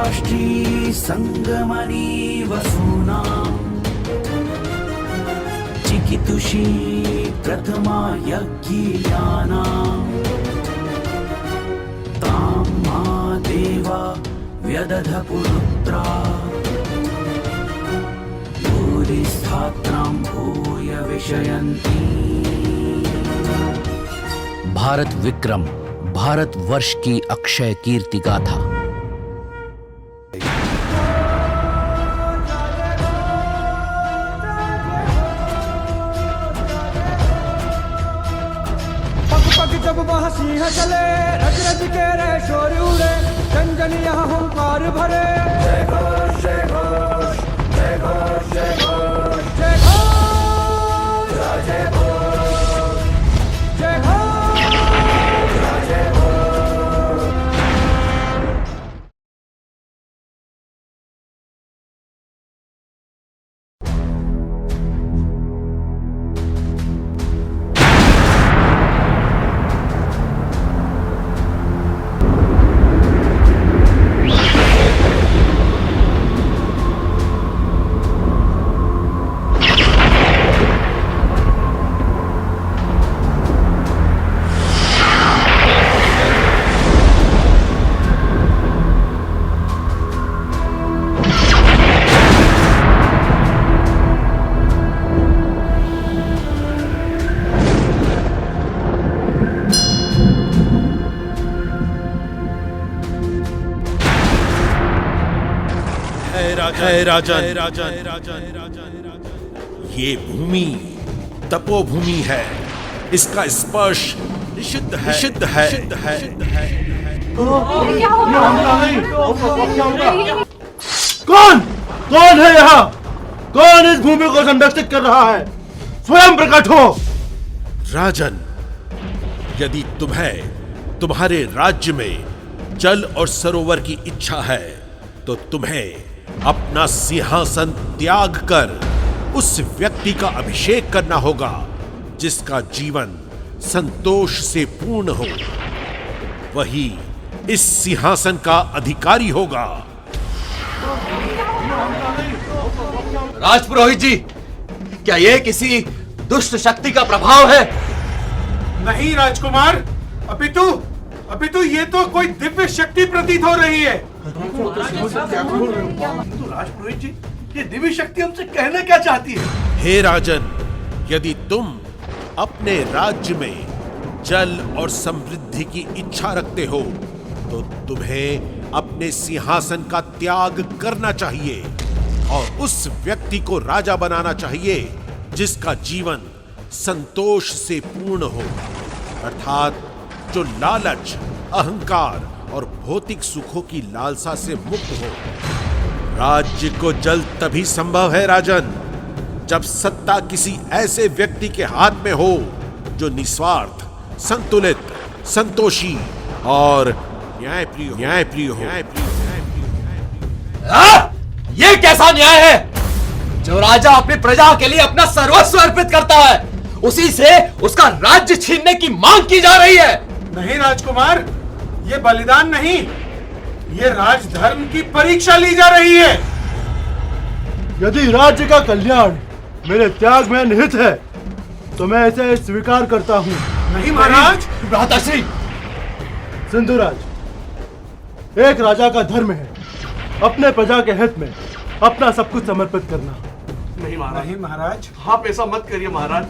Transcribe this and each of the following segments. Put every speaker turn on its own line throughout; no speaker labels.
राष्ट्री संगमनी वसूनां चिकितुषी प्रथमा यज्ञियानां तां मा देवा व्यदध पुरुत्रा भूरिस्थात्रां भूय विषयन्ति।
भारत विक्रम, भारत वर्ष की अक्षय कीर्ति गाथा।
जब वह सिंह चले रज रज के रे शोर उड़े जन जन यहाँ हुंकार भरे। जय घोष जय घोष जय घोष जय घोष जय घोष जय घोष जय घोष जय घोष।
ये भूमि तपोभूमि है, इसका स्पर्श निषिद्ध है, निषिद्ध है।
कौन कौन है यहाँ? कौन इस भूमि को संरक्षित कर रहा है? स्वयं प्रकट हो।
राजन, यदि तुम्हें तुम्हारे राज्य में जल और सरोवर की इच्छा है तो तुम्हें अपना सिंहासन त्याग कर उस व्यक्ति का अभिषेक करना होगा जिसका जीवन संतोष से पूर्ण हो। वही इस सिंहासन का अधिकारी होगा।
राजपुरोहित जी, क्या यह किसी दुष्ट शक्ति का प्रभाव है?
नहीं राजकुमार, अपितु ये तो कोई दिव्य शक्ति प्रतीत हो रही है। राजपुरोहित जी, ये दिव्य शक्ति हमसे कहना क्या चाहती है?
हे राजन, यदि तुम अपने राज्य में जल और समृद्धि की इच्छा रखते हो तो तुम्हें अपने सिंहासन का त्याग करना चाहिए और उस व्यक्ति को राजा बनाना चाहिए जिसका जीवन संतोष से पूर्ण हो, अर्थात जो लालच, अहंकार और भौतिक सुखों की लालसा से मुक्त हो। राज्य को जल तभी संभव है राजन, जब सत्ता किसी ऐसे व्यक्ति के हाथ में हो जो निस्वार्थ, संतुलित, संतोषी और न्यायप्रिय हो।
ये कैसा न्याय है? जो राजा अपनी प्रजा के लिए अपना सर्वस्व अर्पित करता है, उसी से उसका राज्य छीनने की मांग की जा रही है।
नहीं राजकुमार, ये बलिदान नहीं, ये राजधर्म की परीक्षा ली जा रही है। यदि राज्य का कल्याण मेरे त्याग में निहित है तो मैं इसे स्वीकार करता हूँ। नहीं महाराज।
भ्राताश्री,
सिंधुराज, एक राजा का धर्म है अपने प्रजा के हित में अपना सब कुछ समर्पित करना।
नहीं महाराज,
नहीं महाराज,
आप ऐसा मत करिए महाराज।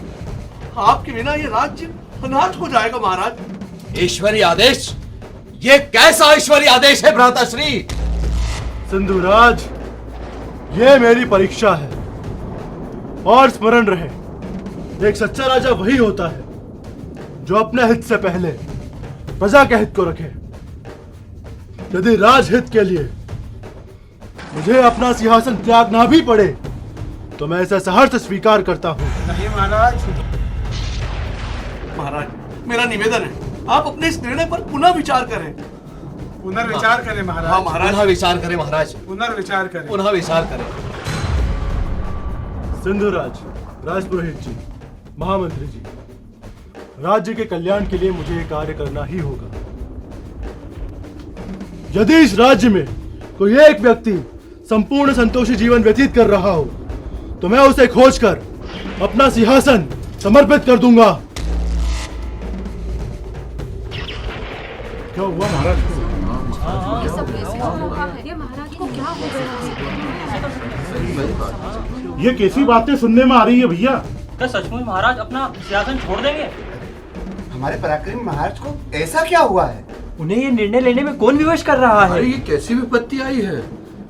आपके बिना ये राज्य अनाथ हो जाएगा महाराज।
ईश्वरीय आदेश? ये कैसा ईश्वरीय आदेश है भ्राताश्री?
सिंधुराज, ये मेरी परीक्षा है और स्मरण रहे, एक सच्चा राजा वही होता है जो अपने हित से पहले प्रजा के हित को रखे। यदि राजहित के लिए मुझे अपना सिंहासन त्यागना भी पड़े तो मैं इसे सहर्ष स्वीकार करता हूँ।
नहीं महाराज। महाराज, मेरा निवेदन है, आप अपने इस निर्णय पर पुनः विचार करें।
पुनर्विचार करें महाराज।
हाँ महाराज,
पुनः विचार करें महाराज,
पुनर्विचार करें।
पुनः विचार करें।
सिंधुराज, राजपुरोहित जी, महामंत्री जी, राज्य के कल्याण के लिए मुझे ये कार्य करना ही होगा। यदि इस राज्य में कोई एक व्यक्ति संपूर्ण संतोषी जीवन व्यतीत कर रहा हो तो मैं उसे खोजकर अपना सिंहासन समर्पित कर दूंगा। क्या हुआ महाराज को?
ये महाराज को क्या हो गया?
ये कैसी बातें सुनने में आ रही है भैया?
क्या सचमुच महाराज अपना सिंहासन छोड़ देंगे?
हमारे पराक्रमी महाराज को ऐसा क्या हुआ है?
उन्हें ये निर्णय लेने में कौन विवश कर रहा है?
ये कैसी विपत्ति आई है?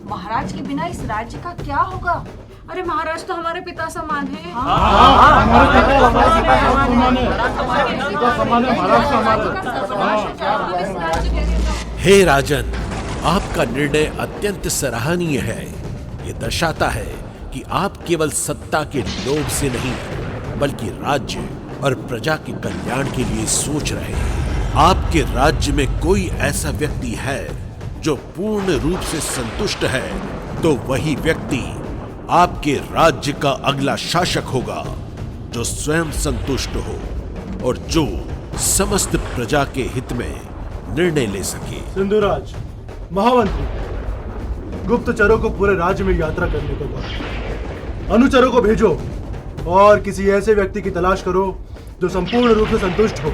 महाराज के बिना इस राज्य का क्या होगा? अरे महाराज तो हमारे पिता समान है।
हे राजन, आपका निर्णय अत्यंत सराहनीय है। ये दर्शाता है कि आप केवल सत्ता के लोभ से नहीं बल्कि राज्य और प्रजा के कल्याण के लिए सोच रहे हैं। आपके राज्य में कोई ऐसा व्यक्ति है जो पूर्ण रूप से संतुष्ट है तो वही व्यक्ति आपके राज्य का अगला शासक होगा, जो स्वयं संतुष्ट हो और जो समस्त प्रजा के हित में निर्णय ले सके।
सिंधुराज, महामंत्री, गुप्तचरों को पूरे राज्य में यात्रा करने को कहा। अनुचरों को भेजो और किसी ऐसे व्यक्ति की तलाश करो जो संपूर्ण रूप से संतुष्ट हो,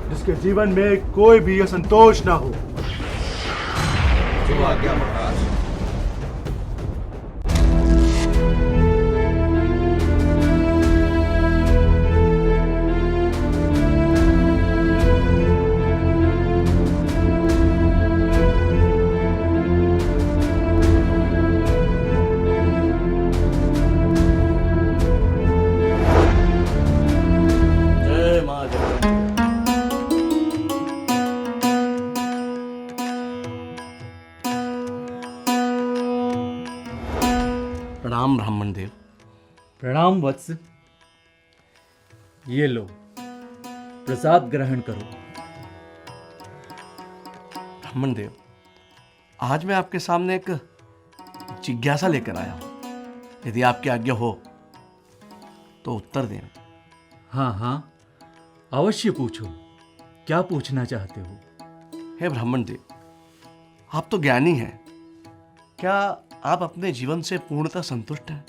जिसके जीवन में कोई भी असंतोष ना हो।
प्रणाम ब्राह्मण देव।
प्रणाम वत्स। ये लो, प्रसाद ग्रहण करो।
ब्राह्मण देव, आज मैं आपके सामने एक जिज्ञासा लेकर आया हूं। यदि आपकी आज्ञा हो तो उत्तर दें।
हाँ हाँ, अवश्य पूछो। क्या पूछना चाहते हो?
हे ब्राह्मण देव, आप तो ज्ञानी हैं। क्या आप अपने जीवन से पूर्णतः संतुष्ट हैं?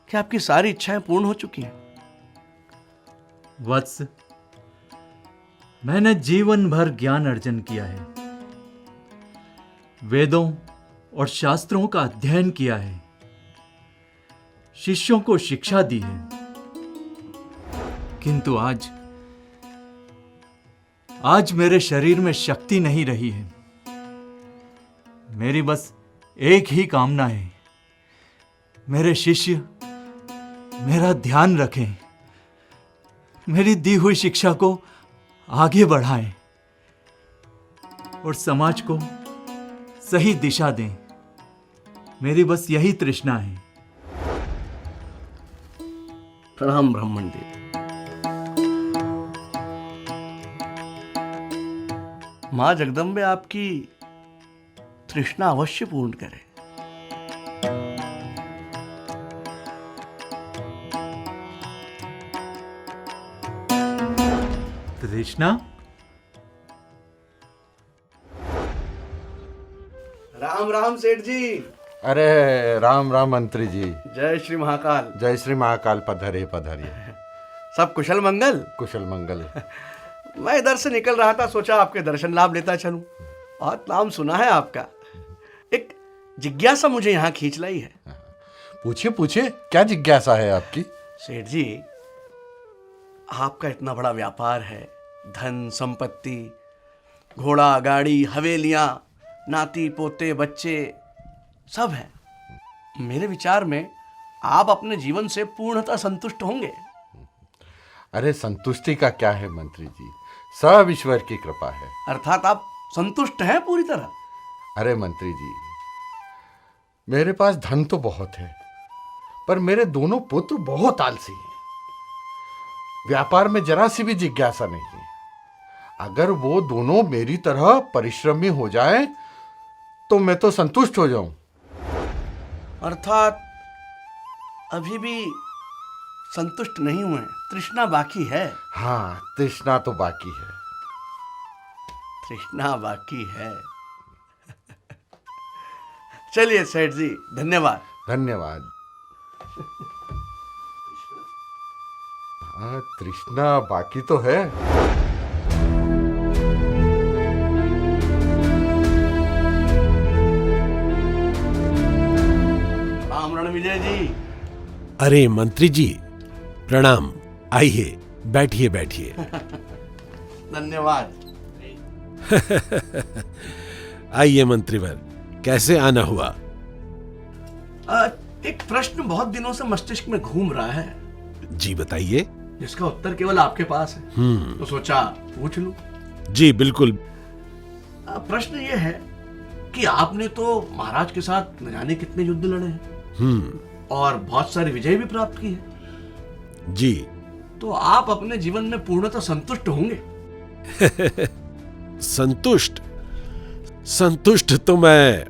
क्या आपकी सारी इच्छाएं पूर्ण हो चुकी हैं?
वत्स, मैंने जीवन भर ज्ञान अर्जन किया है, वेदों और शास्त्रों का अध्ययन किया है, शिष्यों को शिक्षा दी है, किंतु आज मेरे शरीर में शक्ति नहीं रही है। मेरी बस एक ही कामना है, मेरे शिष्य मेरा ध्यान रखें, मेरी दी हुई शिक्षा को आगे बढ़ाएं और समाज को सही दिशा दें। मेरी बस यही तृष्णा है।
प्रणाम ब्राह्मण देव। मां जगदम्बे आपकी तृष्णा अवश्य पूर्ण करे।
तृष्णा?
राम राम सेठ जी।
अरे राम राम मंत्री जी।
जय श्री महाकाल।
जय श्री महाकाल। पधारिए पधारिए।
सब कुशल मंगल?
कुशल मंगल।
मैं इधर से निकल रहा था, सोचा आपके दर्शन लाभ लेता चलूं। बहुत नाम सुना है आपका। एक जिज्ञासा मुझे यहाँ खींच लाई है।
पूछिए पूछिए, क्या जिज्ञासा है आपकी?
सेठ जी, आपका इतना बड़ा व्यापार है, धन संपत्ति, घोड़ा गाड़ी, हवेलियां, नाती पोते बच्चे सब है। मेरे विचार में आप अपने जीवन से पूर्णतः संतुष्ट होंगे।
अरे संतुष्टि का क्या है मंत्री जी, सब ईश्वर की कृपा है।
अर्थात आप संतुष्ट हैं पूरी तरह?
अरे मंत्री जी, मेरे पास धन तो बहुत है, पर मेरे दोनों पुत्र बहुत आलसी हैं। व्यापार में जरा सी भी जिज्ञासा नहीं है। अगर वो दोनों मेरी तरह परिश्रमी हो जाएं, तो मैं तो संतुष्ट हो जाऊं।
अर्थात अभी भी संतुष्ट नहीं हुए, तृष्णा बाकी है।
हाँ, तृष्णा तो बाकी है।
तृष्णा बाकी है। चलिए सेठ जी, धन्यवाद।
धन्यवाद। हाँ, तृष्णा बाकी तो है।
राम रणविजय जी।
अरे मंत्री जी, प्रणाम। आइए, बैठिए बैठिए।
धन्यवाद।
आइए मंत्रीवर, कैसे आना हुआ?
एक प्रश्न बहुत दिनों से मस्तिष्क में घूम रहा है।
जी बताइए।
जिसका उत्तर केवल आपके पास है, तो सोचा पूछ लूं।
जी बिल्कुल।
प्रश्न ये है कि आपने तो महाराज के साथ न जाने कितने युद्ध लड़े हैं और बहुत सारी विजय भी प्राप्त की है।
जी।
तो आप अपने जीवन में पूर्णतः संतुष्ट होंगे?
संतुष्ट तो मैं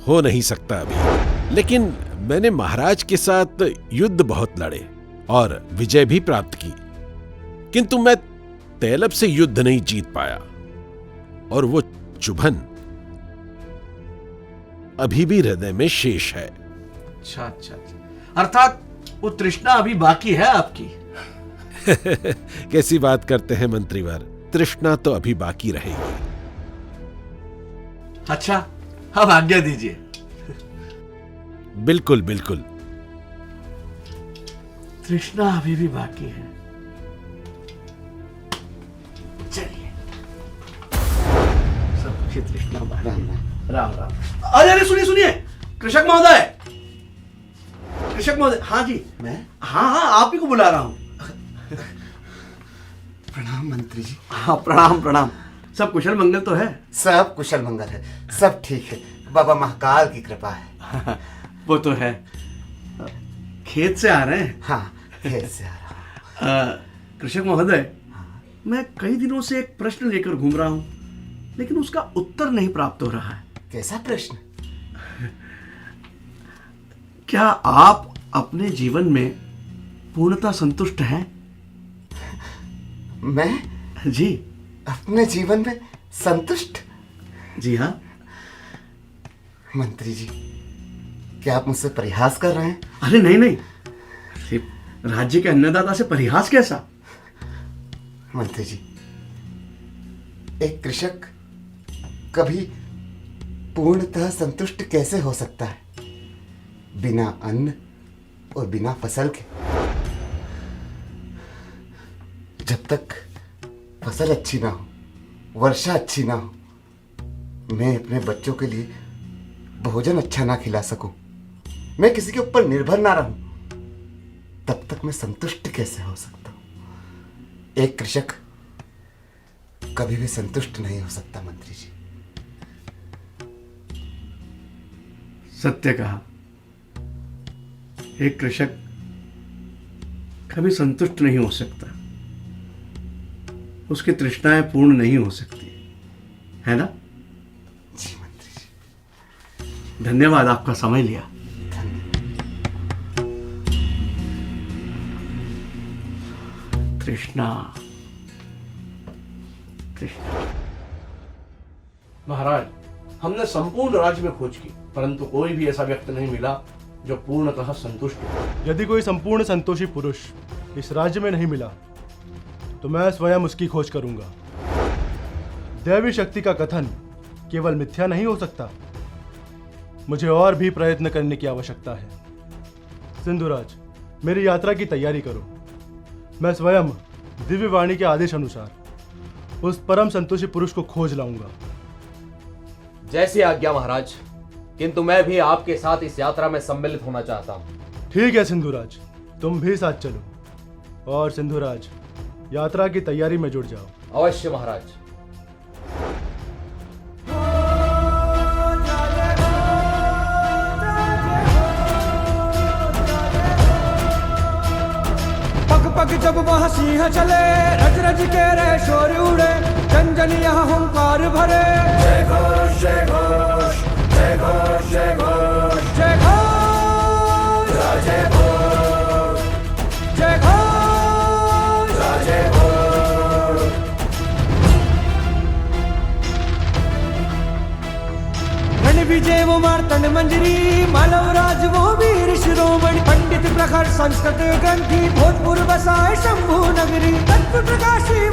हो नहीं सकता अभी, लेकिन मैंने महाराज के साथ युद्ध बहुत लड़े और विजय भी प्राप्त की, किंतु मैं तैलब से युद्ध नहीं जीत पाया और वो चुभन अभी भी हृदय में शेष है।
अच्छा अच्छा अच्छा, अर्थात वो तृष्णा अभी बाकी है आपकी।
कैसी बात करते हैं मंत्रीवर, तृष्णा तो अभी बाकी रहेगी।
अच्छा, अब आज्ञा दीजिए।
बिल्कुल बिल्कुल।
तृष्णा अभी भी बाकी है। चलिए, सब कुछ तृष्णा बाकी है। राम राम। अरे अरे सुनिए सुनिए, कृषक महोदय, कृषक महोदय। हाँ जी,
मैं?
हाँ हाँ, आप ही को बुला रहा हूँ।
प्रणाम मंत्री जी।
हाँ, प्रणाम प्रणाम। सब कुशल मंगल तो है?
सब कुशल मंगल है, सब ठीक है, बाबा महाकाल की कृपा है।
वो तो है। खेत से आ रहे हैं?
हाँ, खेत से आ रहा हूँ।
कृषक महोदय, मैं कई दिनों से एक प्रश्न लेकर घूम रहा हूं, लेकिन उसका उत्तर नहीं प्राप्त हो रहा है।
कैसा प्रश्न?
क्या आप अपने जीवन में पूर्णतः संतुष्ट हैं?
मैं?
जी।
अपने जीवन में संतुष्ट?
जी हाँ।
मंत्री जी, क्या आप मुझसे परिहास कर रहे हैं?
अरे नहीं नहीं, राज्य के अन्नदाता से परिहास कैसा?
मंत्री जी, एक कृषक कभी पूर्णतः संतुष्ट कैसे हो सकता है बिना अन्न और बिना फसल के? जब तक फसल अच्छी ना हो, वर्षा अच्छी ना हो, मैं अपने बच्चों के लिए भोजन अच्छा ना खिला सकूं, मैं किसी के ऊपर निर्भर ना रहूं, तब तक मैं संतुष्ट कैसे हो सकता हूं? एक कृषक कभी भी संतुष्ट नहीं हो सकता मंत्री जी।
सत्य कहा। एक कृषक कभी संतुष्ट नहीं हो सकता, उसकी तृष्णाएं पूर्ण नहीं हो सकती, है ना?
जी मंत्री जी।
धन्यवाद, आपका समय लिया। तृष्णा, तृष्णा। महाराज, हमने संपूर्ण राज्य में खोज की, परंतु कोई भी ऐसा व्यक्ति नहीं मिला जो पूर्णतः संतुष्ट हो।
यदि कोई संपूर्ण संतोषी पुरुष इस राज्य में नहीं मिला तो मैं स्वयं उसकी खोज करूंगा। दैवी शक्ति का कथन केवल मिथ्या नहीं हो सकता, मुझे और भी प्रयत्न करने की आवश्यकता है। सिंधुराज, मेरी यात्रा की तैयारी करो। मैं स्वयं दिव्य वाणी के आदेश अनुसार उस परम संतोषी पुरुष को खोज लाऊंगा।
जैसी आज्ञा महाराज, किंतु मैं भी आपके साथ इस यात्रा में सम्मिलित होना चाहता हूं।
ठीक है सिंधुराज, तुम भी साथ चलो और सिंधुराज, यात्रा की तैयारी में जुड़ जाओ।
अवश्य महाराज।
पग पग जब वह सिंह चले, रज रज के रे शोर उड़े, जन जन यहाँ हुंकार भरे। जय घोष जय घोष, जय घोष जय घोष, जय घोष जय घोष, जय घोष जय घोष। रण विजय वो कुमार तन मंजरी मालव राज वो वीर शिरोमणि पंडित प्रखर संस्कृत ग्रंथि भोजपुर बसाए शंभु नगरी तत्व प्रकाशी